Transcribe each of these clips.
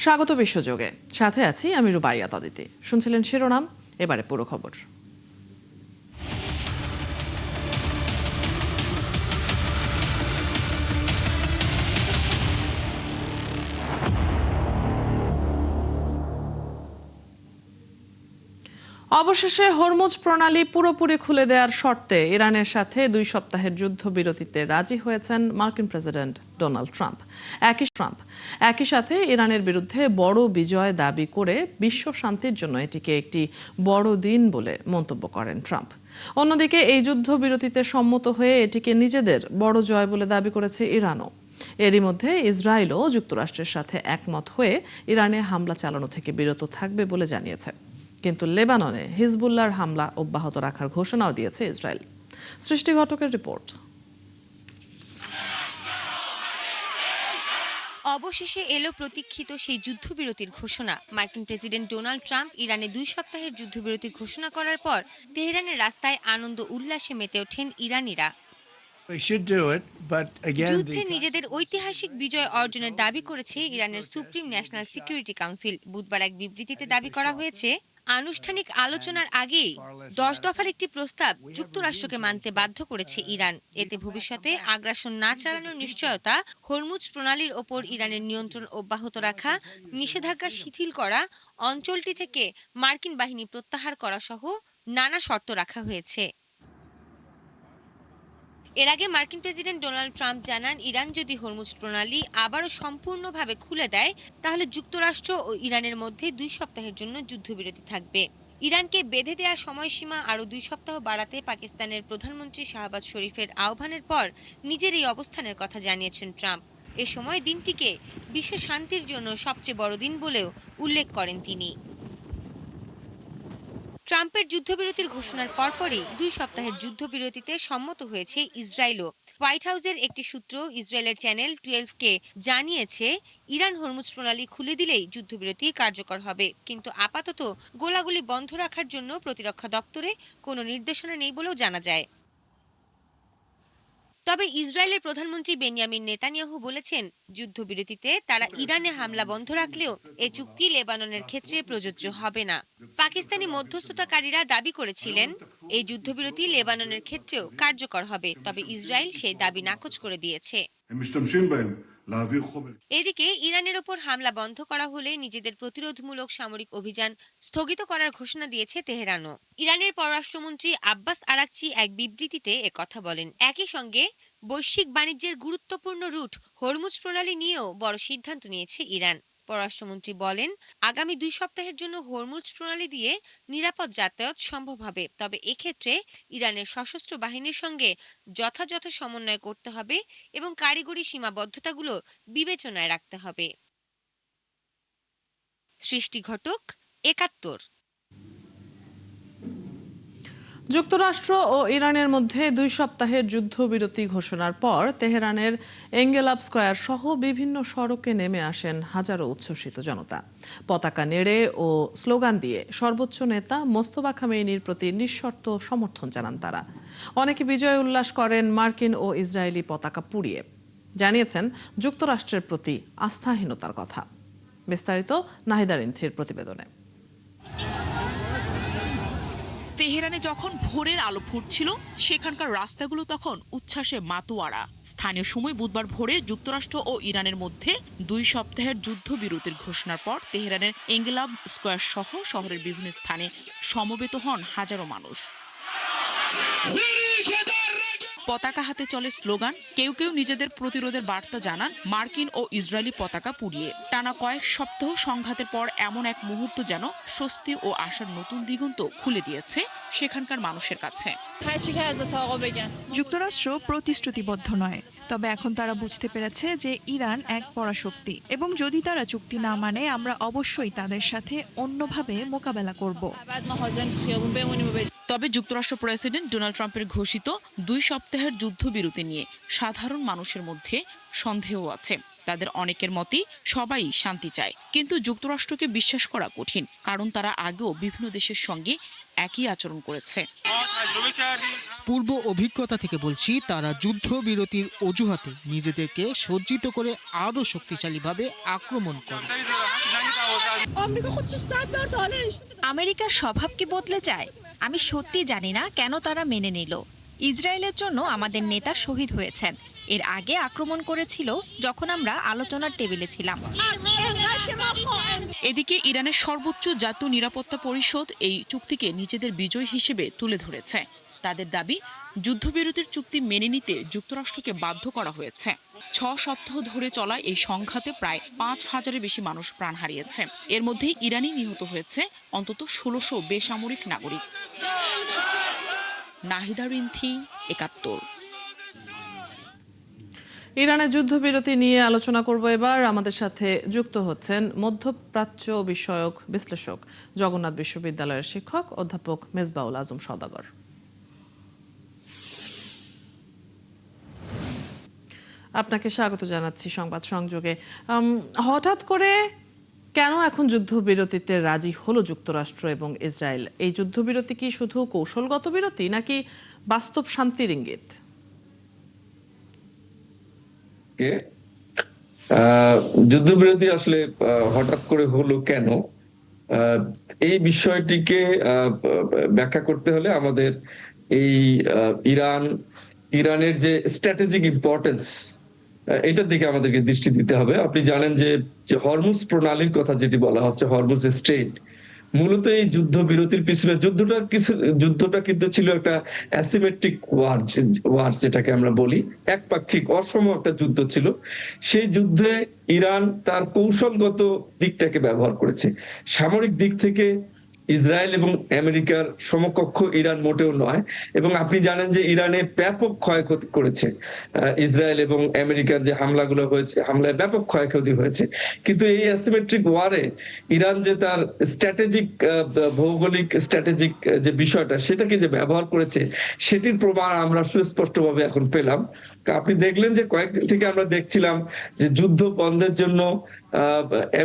স্বাগত বিশ্বযোগে, সাথে আছি আমি রুবাইয়া তদিতি। শুনছিলেন শিরোনাম, এবারে পুরো খবর। অবশেষে হরমুজ প্রণালী পুরোপুরি খুলে দেওয়ার শর্তে ইরানের সাথে 2 সপ্তাহের যুদ্ধবিরতিতে রাজি হয়েছেন মার্কিন প্রেসিডেন্ট ডোনাল্ড ট্রাম্প। একই সাথে ইরানের বিরুদ্ধে বড় বিজয় দাবি করে বিশ্ব শান্তির জন্য এটিকে একটি বড় দিন বলে মন্তব্য করেন ট্রাম্প। অন্যদিকে এই যুদ্ধবিরতিতে সম্মত হয়ে এটিকে নিজেদের বড় জয় বলে দাবি করেছে ইরানও। এরই মধ্যে ইসরায়েলও যুক্তরাষ্ট্রের সাথে একমত হয়ে ইরানে হামলা চালানো থেকে বিরত থাকবে বলে জানিয়েছে। কিন্তু লেবাননে হিজবুল্লাহর হামলা অব্যাহত রাখার ঘোষণাও দিয়েছে ইসরায়েল। সৃষ্টি ঘটকের রিপোর্ট। অবশেষে এলো প্রতীক্ষিত সেই যুদ্ধবিরতির ঘোষণা। মার্কিন প্রেসিডেন্ট ডোনাল্ড ট্রাম্প ইরানে 2 সপ্তাহের যুদ্ধবিরতির ঘোষণা করার পর তেহরানের রাস্তায় আনন্দ উল্লাসে মেতে ওঠেন ইরানিরা। যুদ্ধে নিজেদের ঐতিহাসিক বিজয় অর্জনের দাবি করেছে ইরানের সুপ্রিম ন্যাশনাল সিকিউরিটি কাউন্সিল। বুধবার এক বিবৃতিতে দাবি করা হয়েছে, আনুষ্ঠানিক আলোচনার আগেই 10 দফার একটি প্রস্তাব যুক্তরাষ্ট্রকে মানতে বাধ্য করেছে ইরান। এতে ভবিষ্যতে আগ্রাসন না চালানোর নিশ্চয়তা, হরমুজ প্রণালীর ওপর ইরানের নিয়ন্ত্রণ অব্যাহত রাখা, নিষেধাজ্ঞা শিথিল করা, অঞ্চলটি থেকে মার্কিন বাহিনী প্রত্যাহার করা সহ নানা শর্ত রাখা হয়েছে। এর আগে মার্কিন প্রেসিডেন্ট ডোনাল্ড ট্রাম্প জানান, ইরান যদি হরমুজ প্রণালী আবারও সম্পূর্ণভাবে খুলে দেয় তাহলে যুক্তরাষ্ট্র ও ইরানের মধ্যে 2 সপ্তাহের জন্য যুদ্ধবিরতি থাকবে। ইরানকে বেঁধে দেওয়া সময়সীমা আরও 2 সপ্তাহ বাড়াতে পাকিস্তানের প্রধানমন্ত্রী শাহবাজ শরীফের আহ্বানের পর নিজের এই অবস্থানের কথা জানিয়েছেন ট্রাম্প। এ সময় দিনটিকে বিশ্ব শান্তির জন্য সবচেয়ে বড় দিন বলেও উল্লেখ করেন তিনি। ট্রাম্পের যুদ্ধবিরতির ঘোষণার পরপরই 2 সপ্তাহের যুদ্ধবিরতিতে সম্মত হয়েছে ইসরায়েলও। হোয়াইট হাউসের একটি সূত্র ইসরায়েলের চ্যানেল 12কে জানিয়েছে, ইরান হরমুজ প্রণালী খুলে দিলেই যুদ্ধবিরতি কার্যকর হবে। কিন্তু আপাতত গোলাগুলি বন্ধ রাখার জন্য প্রতিরক্ষা দপ্তরে কোনো নির্দেশনা নেই বলেও জানা যায়। তবে ইসরায়েলের প্রধানমন্ত্রী বেনিয়ামিন নেতানিয়াহু বলেছেন, যুদ্ধবিরতিতে তারা ইরানে হামলা বন্ধ রাখলেও এ চুক্তি লেবাননের ক্ষেত্রে প্রযোজ্য হবে না। পাকিস্তানি মধ্যস্থতাকারীরা দাবি করেছিলেন, এই যুদ্ধবিরতি লেবাননের ক্ষেত্রেও কার্যকর হবে, তবে ইসরায়েল সেই দাবি নাকচ করে দিয়েছে। এদিকে ইরানের ওপর হামলা বন্ধ করা হলে নিজেদের প্রতিরোধমূলক সামরিক অভিযান স্থগিত করার ঘোষণা দিয়েছে তেহরানও। ইরানের পররাষ্ট্রমন্ত্রী আব্বাস আরাকচি এক বিবৃতিতে একথা বলেন। একই সঙ্গে বৈশ্বিক বাণিজ্যের গুরুত্বপূর্ণ রুট হরমুজ প্রণালী নিয়েও বড় সিদ্ধান্ত নিয়েছে ইরান। পররাষ্ট্রমন্ত্রী বলেন, আগামী 2 সপ্তাহের জন্য হরমুজ প্রণালী দিয়ে নিরাপদ যাতায়াত সম্ভব হবে, তবে এক্ষেত্রে ইরানের সশস্ত্র বাহিনীর সঙ্গে যথাযথ সমন্বয় করতে হবে এবং কারিগরি সীমাবদ্ধতাগুলো বিবেচনায় রাখতে হবে। সৃষ্টি ঘটক, 71। যুক্তরাষ্ট্র ও ইরানের মধ্যে 2 সপ্তাহের যুদ্ধবিরতি ঘোষণার পর তেহরানের এঙ্গেলাব স্কয়ার সহ বিভিন্ন সড়কে নেমে আসেন হাজারো উচ্ছ্বসিত জনতা। পতাকা নেড়ে ও স্লোগান দিয়ে সর্বোচ্চ নেতা মোস্তফা খামেনির প্রতি নিঃশর্ত সমর্থন জানান তারা। অনেকে বিজয় উল্লাস করেন মার্কিন ও ইসরায়েলি পতাকা পুড়িয়ে। জানিয়েছেন যুক্তরাষ্ট্রের প্রতি আস্থাহীনতার কথা। বিস্তারিত নাহিদা রিন্থির প্রতিবেদনে। তেহরানে যখন ভোরের আলো ফুটছিল, সেখানকার রাস্তাগুলো তখন উচ্ছ্বাসে মাতোয়ারা। স্থানীয় সময় বুধবার ভোরে যুক্তরাষ্ট্র ও ইরানের মধ্যে 2 সপ্তাহের যুদ্ধবিরতির ঘোষণার পর তেহরানের এঙ্গেলাব স্কয়ার সহ শহরের বিভিন্ন স্থানে সমবেত হন হাজারো মানুষ। পতাকা হাতে চলে স্লোগান, কেউ কেউ নিজেদের প্রতিরোধের বার্তা জানান মার্কিন ও ইসরায়েলি পতাকা পুড়িয়ে। টানা কয়েক সপ্তাহ সংঘাতের পর এমন এক মুহূর্ত যেন স্বস্তি ও আশার নতুন দিগন্ত খুলে দিয়েছে সেখানকার মানুষের কাছে। যুক্তরাষ্ট্র প্রতিশ্রুতিবদ্ধ নয়, তবে এখন তারা বুঝতে পেরেছে যে ইরান এক পরাশক্তি এবং যদি তারা চুক্তি না মানে আমরা অবশ্যই তাদের সাথে অন্যভাবে মোকাবেলা করব। তবে যুক্তরাষ্ট্র প্রেসিডেন্ট ডোনাল্ড ট্রাম্পের ঘোষিত 2 সপ্তাহের যুদ্ধবিরতি নিয়ে সাধারণ মানুষের মধ্যে সন্দেহ আছে। তাদের অনেকের মতেই সবাই শান্তি চায়, কিন্তু যুক্তরাষ্ট্রকে বিশ্বাস করা কঠিন, কারণ তারা আগেও বিভিন্ন দেশের সঙ্গে একই আচরণ করেছে। পূর্ব অভিজ্ঞতা থেকে বলছি, তারা যুদ্ধবিরতির অজুহাতে নিজেদেরকে সজ্জিত করে আরও শক্তিশালীভাবে আক্রমণ করে। আমেরিকার স্বভাব কি বদলে যায়? আমি সত্যি জানি না কেন তারা মেনে নিল। ইসরায়েলের জন্য আমাদের নেতা শহীদ হয়েছেন। এর আগে আক্রমণ করেছিল যখন আমরা আলোচনার টেবিলে ছিলাম। এদিকে ইরানের সর্বোচ্চ জাতীয় নিরাপত্তা পরিষদ এই চুক্তিকে নিজেদের বিজয় হিসেবে তুলে ধরেছে। তাদের দাবি, যুদ্ধবিরতির চুক্তি মেনে নিতে যুক্তরাষ্ট্রকে বাধ্য করা হয়েছে। 6 সপ্তাহ ধরে চলা এই সংঘাতে প্রায় 5,000-এর বেশি মানুষ প্রাণ হারিয়েছে। এর মধ্যে ইরানি নিহত হয়েছে অন্তত 1600 বেসামরিক নাগরিক। নাহিদা রিন্থি, 71। ইরানের যুদ্ধবিরতি নিয়ে আলোচনা করব এবার। আমাদের সাথে যুক্ত হচ্ছেন মধ্যপ্রাচ্য বিষয়ক বিশ্লেষক, জগন্নাথ বিশ্ববিদ্যালয়ের শিক্ষক অধ্যাপক মেজবাউল আজম সওদাগর। আপনাকে স্বাগত জানাচ্ছি সংবাদ সংযোগে। হঠাৎ করে কেন এখন যুদ্ধবিরতিতে রাজি হলো যুক্তরাষ্ট্র এবং ইসরায়েল? এই যুদ্ধবিরতি কি শুধু কৌশলগত বিরতি নাকি বাস্তব শান্তির ইঙ্গিত? যুদ্ধবিরতি আসলে হঠাৎ করে হলো কেন, এই বিষয়টিকে ব্যাখ্যা করতে হলে আমাদের এই ইরানের যে স্ট্র্যাটেজিক ইম্পর্টেন্স, এটার দিকে আমাদেরকে দৃষ্টি দিতে হবে। আপনি জানেন যে হরমুজ প্রণালীর কথা যেটি বলা হচ্ছে, হরমুজ স্ট্রেইট, মূলত এই যুদ্ধবিরতির পিছনে যুদ্ধটা কিন্তু ছিল একটা অ্যাসিমেট্রিক ওয়ার যেটাকে আমরা বলি, একপাক্ষিক অসম একটা যুদ্ধ ছিল। সেই যুদ্ধে ইরান তার কৌশলগত দিকটাকে ব্যবহার করেছে। সামরিক দিক থেকে ইসরায়েল এবং আমেরিকার সমকক্ষ ইরান মোটেও নয়, এবং আপনি জানেন যে ইরানে ব্যাপক ক্ষয়ক্ষতি করেছে। ইসরায়েল এবং আমেরিকার যে হামলাগুলো হয়েছে, হামলায় ব্যাপক ক্ষয়ক্ষতি হয়েছে। কিন্তু এই অ্যাসিমেট্রিক ওয়ারে ইরান যে তার ভৌগোলিক স্ট্র্যাটেজিক যে বিষয়টা, সেটাকে যে ব্যবহার করেছে, সেটির প্রমাণ আমরা সুস্পষ্টভাবে এখন পেলাম। আপনি দেখলেন যে কয়েকদিন থেকে আমরা দেখছিলাম যে যুদ্ধ বন্ধের জন্য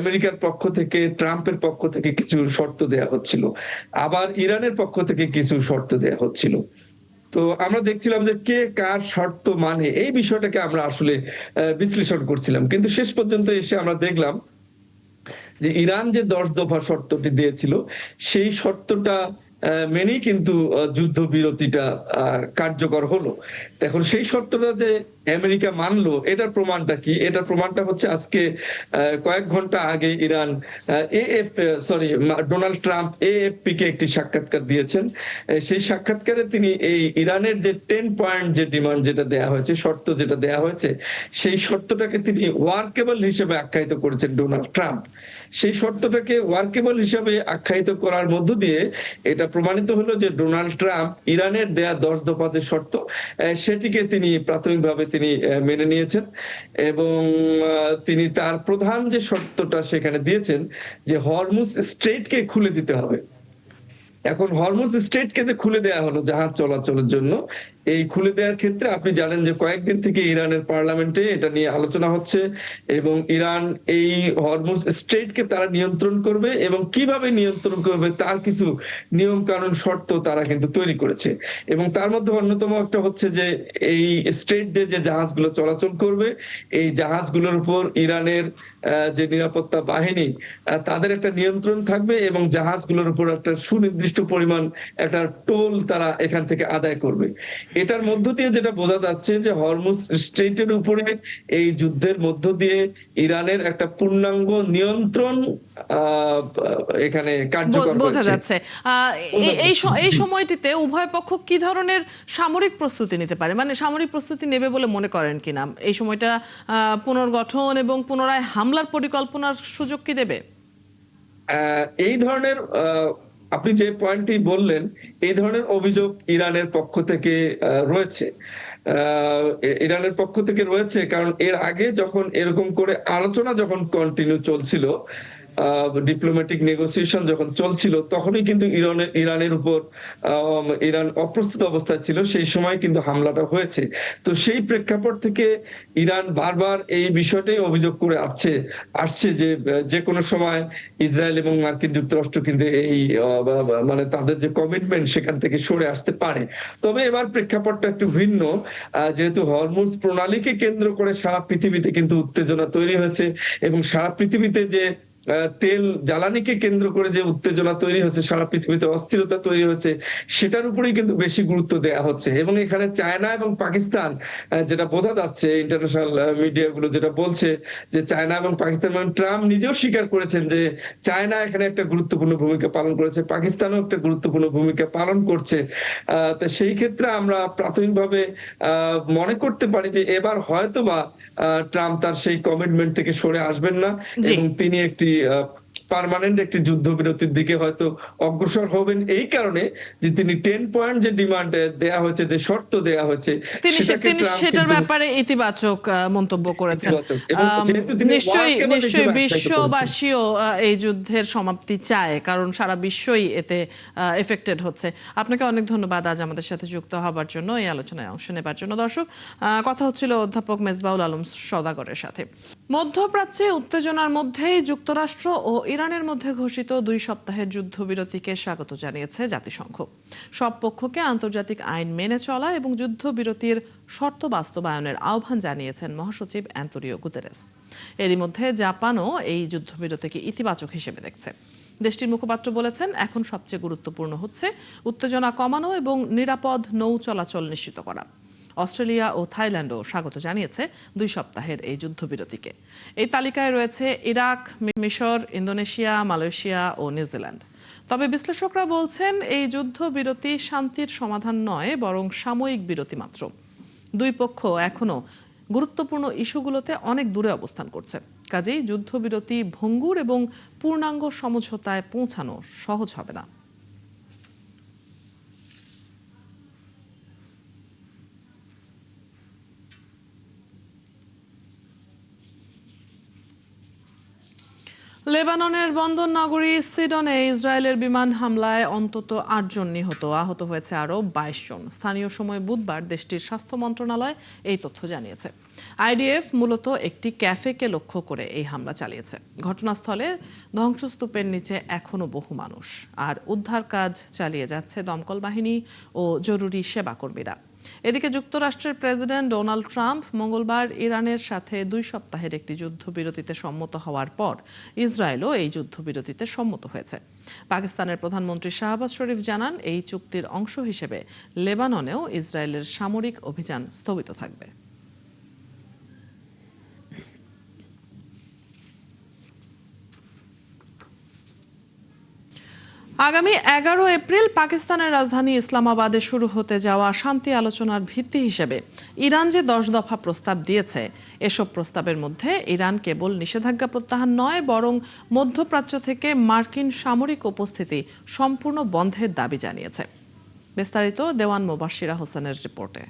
আমেরিকার পক্ষ থেকে, ট্রাম্পের পক্ষ থেকে কিছু শর্ত দেয়া হচ্ছিল, আবার ইরানের পক্ষ থেকে কিছু শর্ত দেয়া হচ্ছিল। তো আমরা দেখছিলাম যে কে কার শর্ত মানে, এই বিষয়টাকে আমরা আসলে বিশ্লেষণ করছিলাম। কিন্তু শেষ পর্যন্ত এসে আমরা দেখলাম যে ইরান যে 10 দফা শর্তটি দিয়েছিল, সেই শর্তটা মেনেই কিন্তু যুদ্ধবিরতিটা কার্যকর হলো। এখন সেই শর্তটা যে আমেরিকা মানলো, এটার প্রমাণটা কি? এটার প্রমাণটা হচ্ছে আজকে কয়েক ঘন্টা আগে ইরান ডোনাল্ড ট্রাম্প AFP কে একটি সাক্ষাৎকার দিয়েছেন। সেই সাক্ষাৎকারে তিনি এই ইরানের যে 10 পয়েন্ট যে ডিমান্ড যেটা দেয়া হয়েছে, শর্ত যেটা দেয়া হয়েছে, সেই শর্তটাকে তিনি ওয়ার্কেবল হিসেবে আখ্যায়িত করেছেন ডোনাল্ড ট্রাম্প। সেই শর্তটাকে ওয়ার্কেবল হিসাবে আখ্যায়িত করার মধ্য দিয়ে এটা প্রমাণিত হলো যে ডোনাল্ড ট্রাম্প ইরানের দেয়া 10 দফা যে শর্ত, সেটিকে তিনি প্রাথমিকভাবে তিনি মেনে নিয়েছেন, এবং তিনি তার প্রধান যে শর্তটা সেখানে দিয়েছেন যে হরমুজ স্ট্রেইটকে খুলে দিতে হবে। এখন হরমুজ স্ট্রেইটকে যে খুলে দেয়া হলো জাহাজ চলাচলের জন্য, এই খুলে দেওয়ার ক্ষেত্রে আপনি জানেন যে কয়েকদিন থেকে ইরানের পার্লামেন্টে এটা নিয়ে আলোচনা হচ্ছে, এবং ইরান এই হরমুজ স্ট্রেইটকে তারা নিয়ন্ত্রণ করবে, এবং কিভাবে নিয়ন্ত্রণ করবে তার কিছু নিয়ম কানুন শর্ত তারা কিন্তু তৈরি করেছে। এবং তার মধ্যে অন্যতম একটা হচ্ছে যে এই স্ট্রেইট দিয়ে যে জাহাজগুলো চলাচল করবে, এই জাহাজগুলোর উপর ইরানের যে নিরাপত্তা বাহিনী, তাদের একটা নিয়ন্ত্রণ থাকবে, এবং জাহাজগুলোর উপর একটা সুনির্দিষ্ট পরিমাণ একটা টোল তারা এখান থেকে আদায় করবে। এটার মধ্য দিয়ে যেটা বোঝা যাচ্ছে যে হরমুজ স্ট্রেইটের উপরে এই যুদ্ধের মধ্য দিয়ে ইরানের একটা পূর্ণাঙ্গ নিয়ন্ত্রণ এখানে কার্যকর বোঝা যাচ্ছে। এই সময়টিতে উভয় পক্ষ কি ধরনের সামরিক প্রস্তুতি নিতে পারে, মানে সামরিক প্রস্তুতি নেবে বলে মনে করেন কিনা? এই সময়টা পুনর্গঠন এবং পুনরায় হামলার পরিকল্পনার সুযোগ কি দেবে? এই ধরনের আপনি যে পয়েন্টটি বললেন, এই ধরনের অভিযোগ ইরানের পক্ষ থেকে রয়েছে। ইরানের পক্ষ থেকে রয়েছে কারণ এর আগে যখন এরকম করে আলোচনা যখন কন্টিনিউ চলছিল, ডিপ্লোম্যাটিক নেগোসিয়েশন যখন চলছিল, তখনই কিন্তু ইরানের উপর ইরান অপ্রস্তুত অবস্থায় ছিল, সেই সময় কিন্তু হামলাটা হয়েছে। তো সেই প্রেক্ষাপট থেকে ইরান বারবার এই বিষয়টাই অভিযোগ করে আসছে যে কোনো সময় ইসরায়েল এবং মার্কিন যুক্তরাষ্ট্র কিন্তু এই মানে তাদের যে কমিটমেন্ট সেখান থেকে সরে আসতে পারে। তবে এবার প্রেক্ষাপটটা একটু ভিন্ন, যেহেতু হরমুজ প্রণালীকে কেন্দ্র করে সারা পৃথিবীতে কিন্তু উত্তেজনা তৈরি হয়েছে, এবং সারা পৃথিবীতে যে তেল জ্বালানিকে কেন্দ্র করে যে উত্তেজনা তৈরি হচ্ছে, সারা পৃথিবীতে অস্থিরতা তৈরি হচ্ছে, সেটার উপরেই কিন্তু বেশি গুরুত্ব দেওয়া হচ্ছে। এবং এখানে চায়না এবং পাকিস্তান, যেটা বোঝা যাচ্ছে ইন্টারন্যাশনাল মিডিয়াগুলো যেটা বলছে, যে চায়না এবং পাকিস্তান, মানে ট্রাম্প নিজেও স্বীকার করেছেন যে চায়না এখানে একটা গুরুত্বপূর্ণ ভূমিকা পালন করেছে, পাকিস্তানও একটা গুরুত্বপূর্ণ ভূমিকা পালন করছে। তো সেই ক্ষেত্রে আমরা প্রাথমিকভাবে মনে করতে পারি যে এবার হয়তোবা ট্রাম্প তার সেই কমিটমেন্ট থেকে সরে আসবেন না, জি। এবং তিনি একটি পার্মানেন্ট একটি যুদ্ধবিরতির দিকে হয়তো অগ্রসর হবেন, এই কারণে যে তিনি 10 পয়েন্ট যে ডিমান্ড দেয়া হয়েছে, যে শর্ত দেয়া হয়েছে, সেটাকে তিনি ট্রাম্প সেটার কিন্তু ব্যাপারে ইতিবাচক মন্তব্য করেছেন। ইতিবাচক, এবং যেহেতু তিনি নিশ্চয়ই workable নিশ্চয়ই হিসেবে আখ্যায়িত করেছেন। বিশ্ববাসীও এই যুদ্ধের সমাপ্তি চায়, কারণ সারা বিশ্বই এতে এফেক্টেড হচ্ছে। আপনাকে অনেক ধন্যবাদ আজ আমাদের সাথে যুক্ত হবার জন্য, এই আলোচনায় অংশ নেবার জন্য। দর্শক, কথা হচ্ছিল অধ্যাপক মেজবাউল আলম সওদাগরের সাথে। মধ্যপ্রাচ্যে উত্তেজনার মধ্যেই যুক্তরাষ্ট্র ও ইরানের মধ্যে ঘোষিত 2 সপ্তাহের যুদ্ধবিরতিকে স্বাগত জানিয়েছে জাতিসংঘ। সব পক্ষকে আন্তর্জাতিক আইন মেনে চলা এবং যুদ্ধবিরতির শর্ত বাস্তবায়নের আহ্বান জানিয়েছেন মহাসচিব অ্যান্তোনিও গুতেরেস। এরই মধ্যে জাপানও এই যুদ্ধবিরতিকে ইতিবাচক হিসেবে দেখছে। দেশটির মুখপাত্র বলেছেন, এখন সবচেয়ে গুরুত্বপূর্ণ হচ্ছে উত্তেজনা কমানো এবং নিরাপদ নৌ চলাচল নিশ্চিত করা। অস্ট্রেলিয়া ও থাইল্যান্ডও স্বাগত জানিয়েছে 2 সপ্তাহের এই যুদ্ধবিরতিকে। এই তালিকায় রয়েছে ইরাক, মিশর, ইন্দোনেশিয়া, মালয়েশিয়া ও নিউজিল্যান্ড। তবে বিশ্লেষকরা বলছেন, এই যুদ্ধবিরতি শান্তির সমাধান নয়, বরং সাময়িক বিরতি মাত্র। 2 পক্ষ এখনো গুরুত্বপূর্ণ ইস্যুগুলোতে অনেক দূরে অবস্থান করছে। কাজেই যুদ্ধবিরতি ভঙ্গুর এবং পূর্ণাঙ্গ সমঝোতায় পৌঁছানো সহজ হবে না। লেবাননের বন্দর নগরী সিডনে ইসরায়েলের বিমান হামলায় অন্তত 8 জন নিহত, আহত হয়েছে আরও 22 জন। স্থানীয় সময় বুধবার দেশটির স্বাস্থ্য মন্ত্রণালয় এই তথ্য জানিয়েছে। আইডিএফ মূলত একটি ক্যাফেকে লক্ষ্য করে এই হামলা চালিয়েছে। ঘটনাস্থলে ধ্বংসস্তূপের নিচে এখনও বহু মানুষ, আর উদ্ধার কাজ চালিয়ে যাচ্ছে দমকল বাহিনী ও জরুরি সেবাকর্মীরা। এদিকে যুক্তরাষ্ট্রের প্রেসিডেন্ট ডোনাল্ড ট্রাম্প মঙ্গলবার ইরানের সাথে 2 সপ্তাহের একটি যুদ্ধবিরতিতে সম্মত হওয়ার পর ইসরায়েলও এই যুদ্ধবিরতিতে সম্মত হয়েছে। পাকিস্তানের প্রধানমন্ত্রী শাহবাজ শরীফ জানান, এই চুক্তির অংশ হিসেবে লেবাননেও ইসরায়েলের সামরিক অভিযান স্থগিত থাকবে। আগামী 11 এপ্রিল পাকিস্তানের রাজধানী ইসলামাবাদে শুরু হতে যাওয়া শান্তি আলোচনার ভিত্তি হিসেবে ইরান যে 10 দফা প্রস্তাব দিয়েছে, এসব প্রস্তাবের মধ্যে ইরান কেবল নিষেধাজ্ঞা প্রত্যাহার নয়, বরং মধ্যপ্রাচ্য থেকে মার্কিন সামরিক উপস্থিতি সম্পূর্ণ বন্ধের দাবি জানিয়েছে। বিস্তারিত দেওয়ান মুবাশশিরা হোসেনের রিপোর্টে।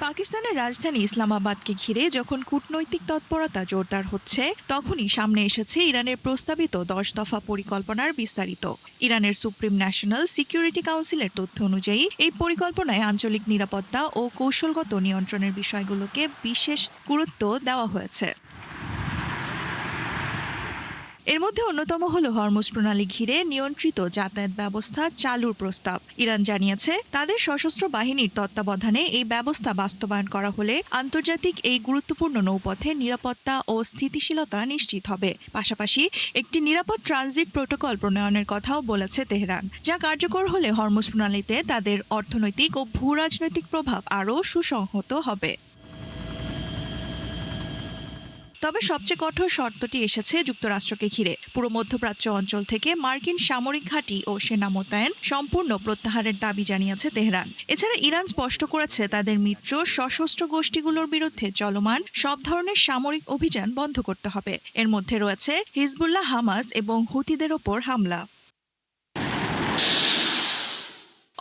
পাকিস্তানের রাজধানী ইসলামাবাদকে ঘিরে যখন কূটনৈতিক তৎপরতা জোরদার হচ্ছে, তখনই সামনে এসেছে ইরানের প্রস্তাবিত 10 দফা পরিকল্পনার বিস্তারিত। ইরানের সুপ্রিম ন্যাশনাল সিকিউরিটি কাউন্সিলের তথ্য অনুযায়ী এই পরিকল্পনায় আঞ্চলিক নিরাপত্তা ও কৌশলগত নিয়ন্ত্রণের বিষয়গুলোকে বিশেষ গুরুত্ব দেওয়া হয়েছে। এর মধ্যে অন্যতম হলো হরমুজ প্রণালী ঘিরে নিয়ন্ত্রিত যাতায়াত ব্যবস্থা চালুর প্রস্তাব। ইরান জানিয়েছে, তাদের সশস্ত্র বাহিনীর তত্ত্বাবধানে এই ব্যবস্থা বাস্তবায়ন করা হলে আন্তর্জাতিক এই গুরুত্বপূর্ণ নৌপথে নিরাপত্তা ও স্থিতিশীলতা নিশ্চিত হবে। পাশাপাশি একটি নিরাপদ ট্রানজিট প্রোটোকল প্রণয়নের কথাও বলেছে তেহরান, যা কার্যকর হলে হরমুজ প্রণালীতে তাদের অর্থনৈতিক ও ভূরাজনৈতিক প্রভাব আরও সুসংহত হবে। তবে সবচেয়ে কঠোর শর্তটি এসেছে যুক্তরাষ্ট্রকে ঘিরে। পুরো মধ্যপ্রাচ্য অঞ্চল থেকে মার্কিন সামরিক ঘাঁটি ও সেনা মোতায়েন সম্পূর্ণ প্রত্যাহারের দাবি জানিয়েছে তেহরান। এছাড়া ইরান স্পষ্ট করেছে, তাদের মিত্র সশস্ত্র গোষ্ঠীগুলোর বিরুদ্ধে চলমান সব ধরনের সামরিক অভিযান বন্ধ করতে হবে। এর মধ্যে রয়েছে হিজবুল্লাহ, হামাস এবং হুতিদের ওপর হামলা।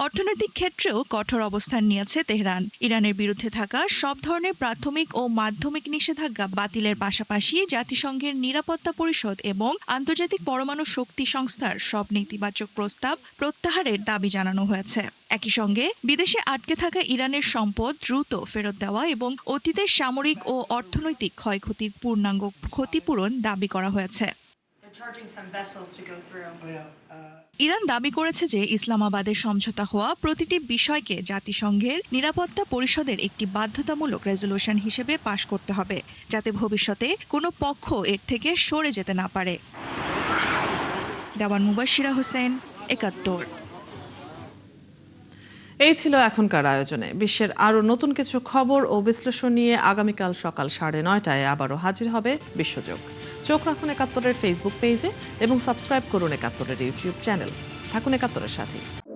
অর্থনৈতিক ক্ষেত্রেও কঠোর অবস্থান নিয়েছে তেহরান। ইরানের বিরুদ্ধে থাকা সব ধরনের প্রাথমিক ও মাধ্যমিক নিষেধাজ্ঞা বাতিলের পাশাপাশি জাতিসংঘের নিরাপত্তা পরিষদ এবং আন্তর্জাতিক পরমাণু শক্তি সংস্থার সব নেতিবাচক প্রস্তাব প্রত্যাহারের দাবি জানানো হয়েছে। একই সঙ্গে বিদেশে আটকে থাকা ইরানের সম্পদ দ্রুত ফেরত দেওয়া এবং অতীতের সামরিক ও অর্থনৈতিক ক্ষয়ক্ষতির পূর্ণাঙ্গ ক্ষতিপূরণ দাবি করা হয়েছে। ইরান দাবি করেছে যে ইসলামাবাদের সমঝোতা হওয়া প্রতিটি বিষয়কে জাতিসংঘের নিরাপত্তা পরিষদের একটি বাধ্যতামূলক রেজলিউশন হিসেবে পাশ করতে হবে, যাতে ভবিষ্যতে কোনো পক্ষ এর থেকে সরে যেতে না পারে। দেওয়ান মুবাশশিরা হোসেন, ৭১। এই ছিল এখনকার আয়োজনে। বিশ্বের আরও নতুন কিছু খবর ও বিশ্লেষণ নিয়ে আগামীকাল সকাল 9:30 আবারও হাজির হবে বিশ্বযোগ। চোখ রাখুন ৭১-এর ফেসবুক পেজে এবং সাবস্ক্রাইব করুন ৭১-এর ইউটিউব চ্যানেল। থাকুন ৭১-এর সাথে।